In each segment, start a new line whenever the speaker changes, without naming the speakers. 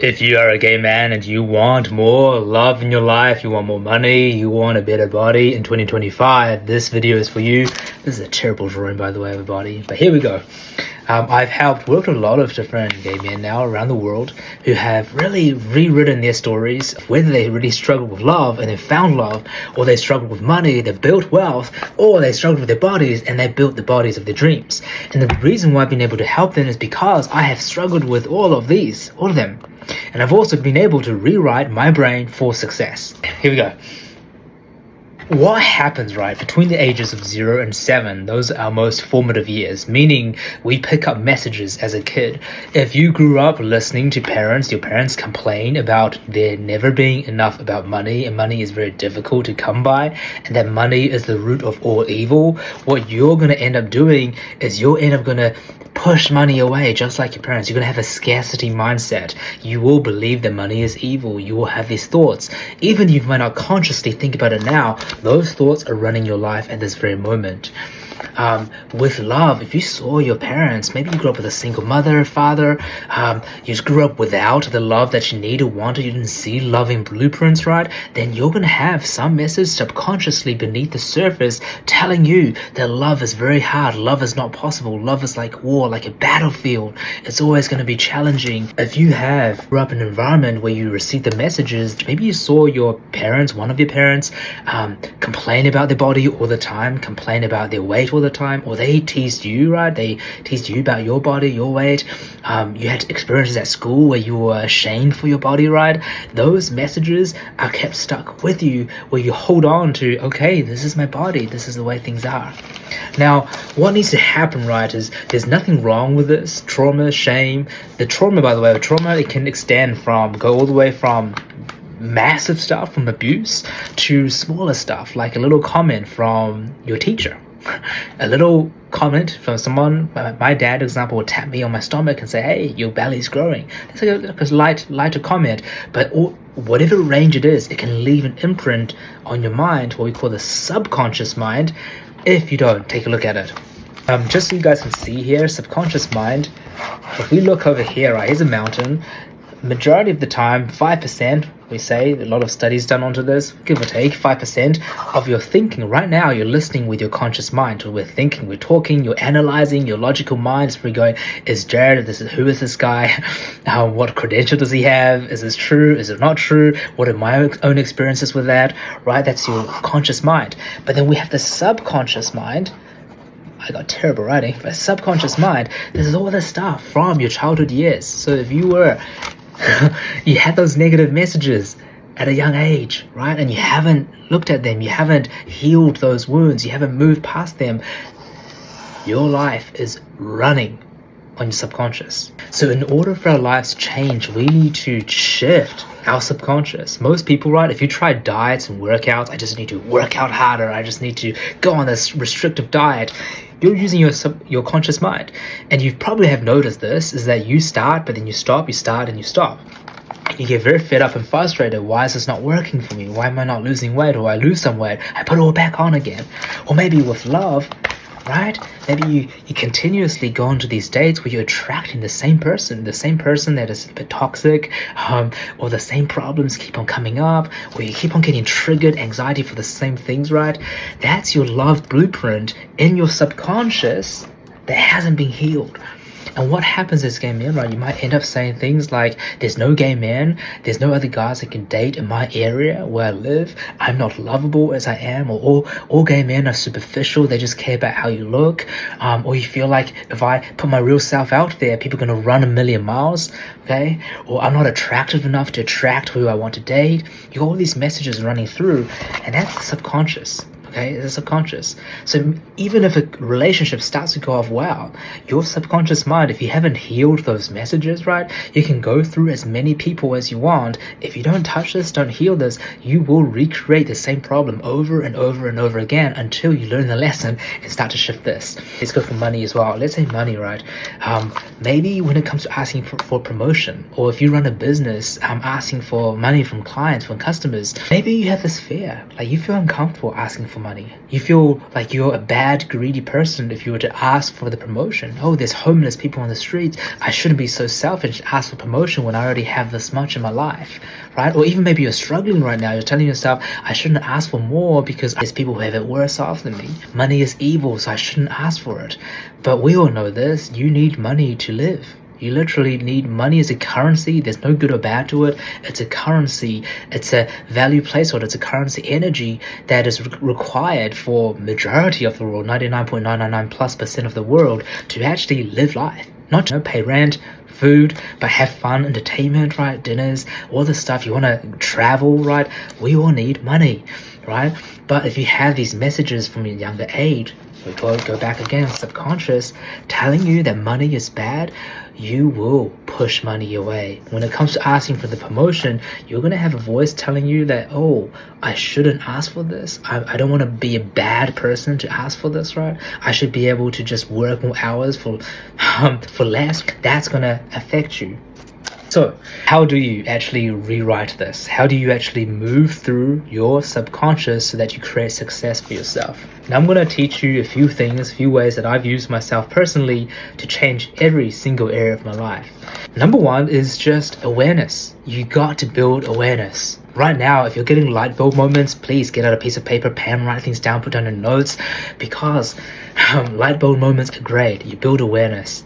If you are a gay man and you want more love in your life, you want more money, you want a better body in 2025, this video is for you. This is a terrible drawing, by the way, of a body, but here we go. I've worked with a lot of different gay men now around the world who have really rewritten their stories, whether they really struggled with love and they found love, or they struggled with money, they built wealth, or they struggled with their bodies and they built the bodies of their dreams. And the reason why I've been able to help them is because I have struggled with all of them. And I've also been able to rewrite my brain for success. Here we go. What happens, right, between the ages of 0 and 7, those are our most formative years, meaning we pick up messages as a kid. If you grew up listening to your parents complain about there never being enough about money, and money is very difficult to come by, and that money is the root of all evil, what you're going to end up doing is you'll end up going to push money away, just like your parents. You're going to have a scarcity mindset. You will believe that money is evil. You will have these thoughts. Even if you might not consciously think about it now, those thoughts are running your life at this very moment. With love, if you saw your parents, maybe you grew up with a single mother, father, you just grew up without the love that you needed, wanted, you didn't see loving blueprints, right? Then you're going to have some message subconsciously beneath the surface telling you that love is very hard, love is not possible, love is like war, like a battlefield. It's always going to be challenging. If you grew up in an environment where you received the messages, maybe you saw your parents, one of your parents, complain about their body all the time, complain about their weight all the time, or they teased you, right? They teased you about your body, your weight. You had experiences at school where you were ashamed for your body, right? Those messages are kept stuck with you, where you hold on to, okay, this is my body, this is the way things are. Now, what needs to happen, right, is there's nothing wrong with this. Trauma, shame. The trauma, by the way, it can go all the way from massive stuff, from abuse, to smaller stuff, like a little comment from your teacher. A little comment from someone, my dad, for example, would tap me on my stomach and say, hey, your belly's growing. It's like a lighter comment, but whatever range it is, it can leave an imprint on your mind, what we call the subconscious mind, if you don't take a look at it. Just so you guys can see here, subconscious mind, if we look over here, right, here's a mountain. Majority of the time, 5%, we say, a lot of studies done onto this, give or take, 5% of your thinking. Right now, you're listening with your conscious mind. We're thinking, we're talking, you're analyzing, your logical minds. We're going, who is this guy? What credential does he have? Is this true? Is it not true? What are my own experiences with that? Right? That's your conscious mind. But then we have the subconscious mind. I got terrible writing, but subconscious mind, this is all the stuff from your childhood years. So if you had those negative messages at a young age, right? And you haven't looked at them, you haven't healed those wounds, you haven't moved past them, your life is running on your subconscious. So in order for our lives to change, we need to shift our subconscious. Most people, right, if you try diets and workouts, I just need to work out harder, I just need to go on this restrictive diet, you're using your conscious mind. And you probably have noticed this, is that you start, but then you stop, you start and you stop. You get very fed up and frustrated. Why is this not working for me? Why am I not losing weight? Or I lose some weight, I put it all back on again. Or maybe with love, right? Maybe you continuously go into these dates where you're attracting the same person that is a bit toxic, or the same problems keep on coming up, or you keep on getting triggered, anxiety for the same things, right? That's your love blueprint in your subconscious that hasn't been healed. And what happens as gay men, right? You might end up saying things like, there's no gay men, there's no other guys I can date in my area where I live, I'm not lovable as I am, or all gay men are superficial, they just care about how you look, or you feel like if I put my real self out there, people are going to run a million miles, okay? Or I'm not attractive enough to attract who I want to date. You got all these messages running through, and that's the subconscious. Okay, it's subconscious. So even if a relationship starts to go off well, your subconscious mind, if you haven't healed those messages, right, you can go through as many people as you want. If you don't touch this, don't heal this, you will recreate the same problem over and over and over again until you learn the lesson and start to shift this. Let's go for money as well. Let's say money, right? Maybe when it comes to asking for promotion, or if you run a business, asking for money from clients, from customers, maybe you have this fear, like you feel uncomfortable asking for money. You feel like you're a bad, greedy person if you were to ask for the promotion. Oh, there's homeless people on the streets. I shouldn't be so selfish to ask for promotion when I already have this much in my life, right? Or even maybe you're struggling right now. You're telling yourself, I shouldn't ask for more because there's people who have it worse off than me. Money is evil, so I shouldn't ask for it. But we all know this. You need money to live. You literally need money as a currency. There's no good or bad to it. It's a currency. It's a value placeholder. It's a currency energy that is required for majority of the world, 99.999+% of the world, to actually live life. Not to pay rent, food, but have fun, entertainment, right? Dinners, all the stuff. You want to travel, right? We all need money, right? But if you have these messages from a younger age, we go back again, subconscious, telling you that money is bad, you will push money away. When it comes to asking for the promotion, you're going to have a voice telling you that, oh, I shouldn't ask for this. I don't want to be a bad person to ask for this, right? I should be able to just work more hours for less. That's going to affect you. So how do you actually rewrite this? How do you actually move through your subconscious so that you create success for yourself? Now I'm going to teach you a few things, a few ways that I've used myself personally to change every single area of my life. Number one is just awareness. You got to build awareness. Right now, if you're getting light bulb moments, please get out a piece of paper, pen, write things down, put down your notes, because light bulb moments are great. You build awareness.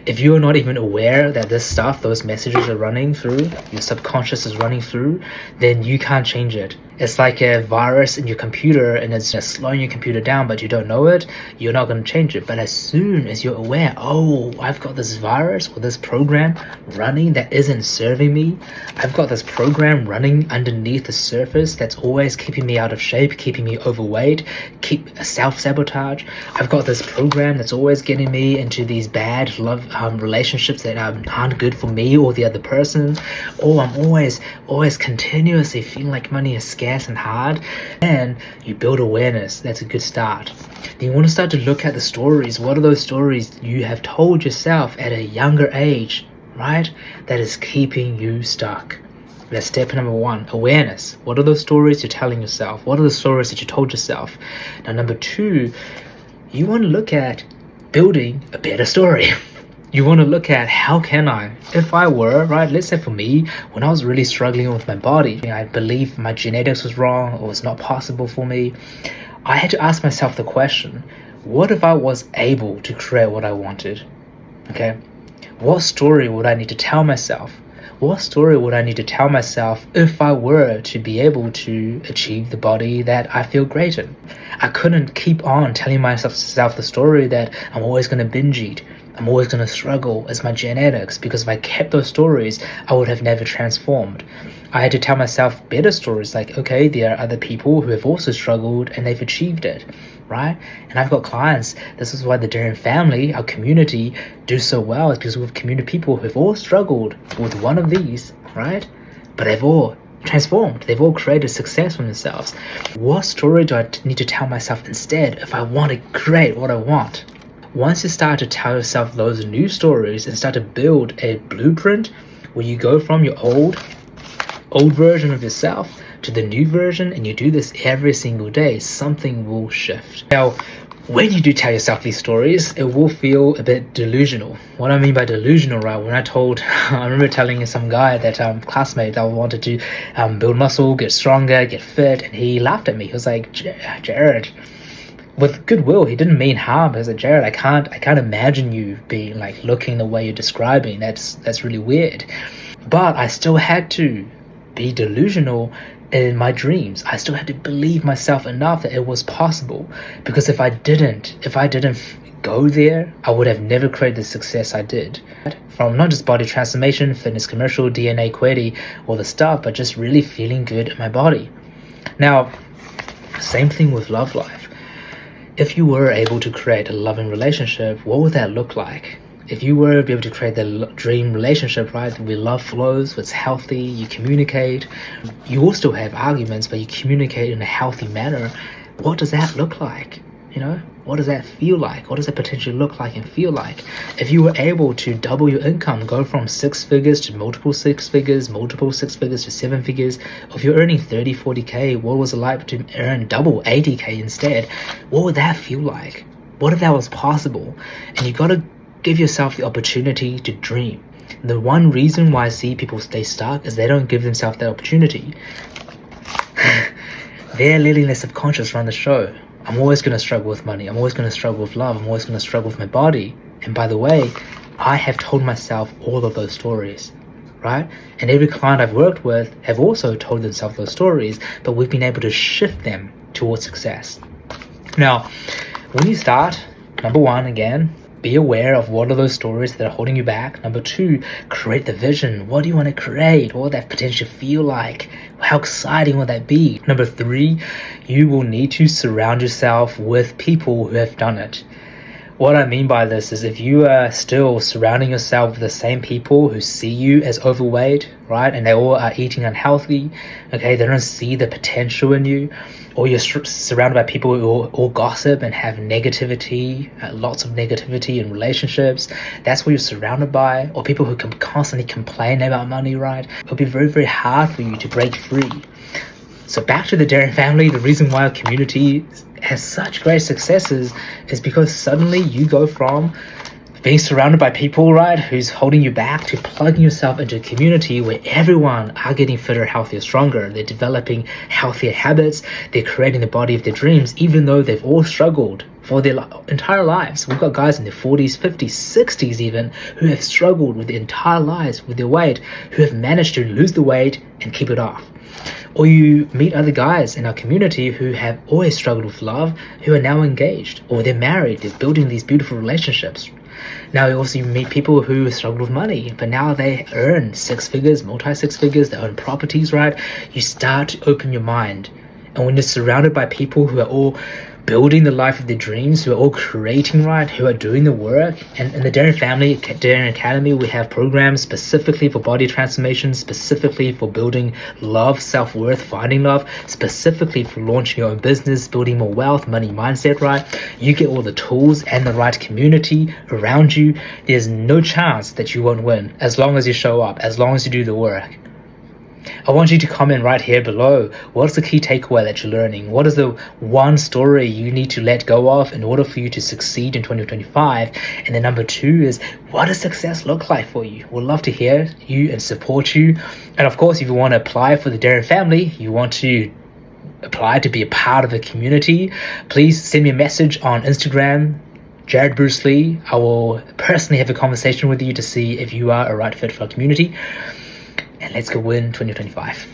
If you're not even aware that this stuff, those messages are running through, your subconscious is running through, then you can't change it. It's like a virus in your computer and it's just slowing your computer down, but you don't know it, you're not going to change it. But as soon as you're aware, oh, I've got this virus or this program running that isn't serving me, I've got this program running underneath the surface that's always keeping me out of shape, keeping me overweight, keep self-sabotage. I've got this program that's always getting me into these bad love relationships that aren't good for me or the other person. Or I'm always continuously feeling like money is scarce and hard. And you build awareness. That's a good start. Then you want to start to look at the stories. What are those stories you have told yourself at a younger age, right? That is keeping you stuck. That's step number one, awareness. What are those stories you're telling yourself? What are the stories that you told yourself? Now, number two, you want to look at building a better story. You want to look at how can I, if I were, right, let's say for me, when I was really struggling with my body, I believe my genetics was wrong or it's not possible for me, I had to ask myself the question, what if I was able to create what I wanted? Okay, what story would I need to tell myself? What story would I need to tell myself if I were to be able to achieve the body that I feel great in? I couldn't keep on telling myself the story that I'm always going to binge eat. I'm always going to struggle as my genetics, because if I kept those stories, I would have never transformed. I had to tell myself better stories like, okay, there are other people who have also struggled and they've achieved it, right? And I've got clients. This is why the Darren family, our community, do so well, is because we have community people who have all struggled with one of these, right? But they've all transformed. They've all created success for themselves. What story do I need to tell myself instead if I want to create what I want? Once you start to tell yourself those new stories and start to build a blueprint where you go from your old version of yourself to the new version, and you do this every single day, something will shift. Now, when you do tell yourself these stories, it will feel a bit delusional. What I mean by delusional, right? I remember telling some guy that classmate that wanted to build muscle, get stronger, get fit, and he laughed at me. He was like, Jared, with goodwill, he didn't mean harm. He said, Jared, I can't imagine you being like looking the way you're describing. That's really weird. But I still had to be delusional in my dreams. I still had to believe myself enough that it was possible. Because if I didn't go there, I would have never created the success I did. From not just body transformation, fitness commercial, DNA, query, all the stuff, but just really feeling good in my body. Now, same thing with love life. If you were able to create a loving relationship, what would that look like? If you were able to create the dream relationship, right, where love flows, it's healthy, you communicate, you will still have arguments, but you communicate in a healthy manner, what does that look like? You know, what does that feel like? What does that potentially look like and feel like? If you were able to double your income, go from 6 figures to multiple 6 figures, multiple 6 figures to 7 figurs, if you're earning 30, 40K, what was it like to earn double 80K instead? What would that feel like? What if that was possible? And you got to give yourself the opportunity to dream. The one reason why I see people stay stuck is they don't give themselves that opportunity. They're letting their subconscious run the show. I'm always going to struggle with money. I'm always going to struggle with love. I'm always going to struggle with my body. And by the way, I have told myself all of those stories, right? And every client I've worked with have also told themselves those stories, but we've been able to shift them towards success. Now, when you start, number one, again, be aware of what are those stories that are holding you back. Number two, create the vision. What do you want to create? What will that potential feel like? How exciting will that be? Number three, you will need to surround yourself with people who have done it. What I mean by this is if you are still surrounding yourself with the same people who see you as overweight, right, and they all are eating unhealthy, okay, they don't see the potential in you, or you're surrounded by people who all gossip and have negativity, lots of negativity in relationships, that's what you're surrounded by, or people who can constantly complain about money, right, it'll be very, very hard for you to break free. So back to the Daring family, the reason why our community has such great successes is because suddenly you go from being surrounded by people, right, who's holding you back, to plugging yourself into a community where everyone are getting fitter, healthier, stronger. They're developing healthier habits. They're creating the body of their dreams, even though they've all struggled for their entire lives. We've got guys in their 40s, 50s, 60s even, who have struggled with their entire lives with their weight, who have managed to lose the weight and keep it off. Or you meet other guys in our community who have always struggled with love, who are now engaged, or they're married, they're building these beautiful relationships. Now you also meet people who struggle with money, but now they earn 6 figures, multi-6 figures, they own properties, right? You start to open your mind. And when you're surrounded by people who are all building the life of their dreams, who are all creating, right, who are doing the work. And in the Daring Family, Daring Academy, we have programs specifically for body transformation, specifically for building love, self-worth, finding love, specifically for launching your own business, building more wealth, money mindset, right? You get all the tools and the right community around you. There's no chance that you won't win as long as you show up, as long as you do the work. I want you to comment right here below. What's the key takeaway that you're learning? What is the one story you need to let go of in order for you to succeed in 2025? And then number 2 is, what does success look like for you? We'd love to hear you and support you. And of course, if you want to apply for the Daring Family, you want to apply to be a part of a community, please send me a message on Instagram, Jared Bruce Lee. I will personally have a conversation with you to see if you are a right fit for our community. And let's go win 2025.